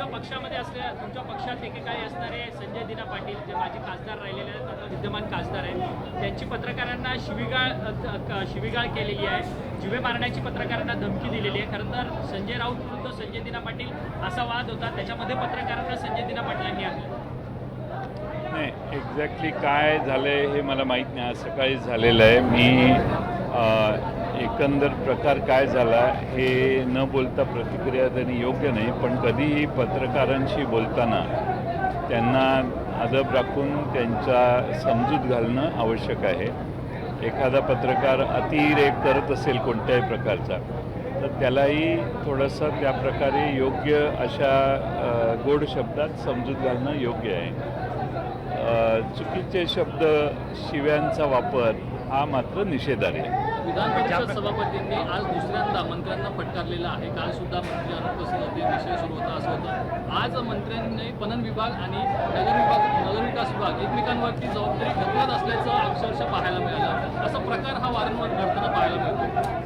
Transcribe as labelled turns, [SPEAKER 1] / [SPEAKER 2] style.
[SPEAKER 1] तुमच्या पक्षामध्ये असलेल्या तुमच्या पक्षात एकेकाळी असणारे संजय दिना पाटील जे माजी खासदार राहिलेले आहेत आता विद्यमान खासदार आहेत त्यांची पत्रकारांना शिवीगाळ केलेली आहे, जीवे मारण्याची पत्रकारांना धमकी दिलेली आहे। खरं तर संजय राऊत विरुद्ध संजय दिना पाटील असा वाद होता, त्याच्यामध्ये पत्रकारांना संजय दिना पाटलांनी आणलं
[SPEAKER 2] नाही। एक्झॅक्टली काय झालं आहे हे मला माहीत नाही। आज सकाळी झालेलं आहे। मी एकंदर प्रकार काय झाला हे न बोलता प्रतिक्रिया देणे योग्य नाही, पण कधीही पत्रकारांशी बोलताना त्यांना अदब राखून त्यांचा समजूत घालणं आवश्यक आहे। एखादा पत्रकार अतिरेक करत असेल कोणत्याही प्रकारचा तर त्यालाही थोडंसं त्या प्रकारे योग्य अशा गोड शब्दात समजूत घालणं योग्य आहे। चुकीचे शब्द शिव्यांचा वापर हा मात्र निषेधार्ह आहे।
[SPEAKER 3] विधान परिषद सभापतींनी आज दुसऱ्यांदा मंत्र्यांना फटकारलेलं आहे। काल सुद्धा मंत्री अनुपस्थित होते, विषय सुरू होता असं होतं। आज मंत्र्यांनी पणन विभाग आणि नगरविकास विभाग एकमेकांवरती जबाबदारी ढकलत असल्याचं अक्षरशः पाहायला मिळालं। असा प्रकार हा वारंवार घडताना पाहायला मिळतो।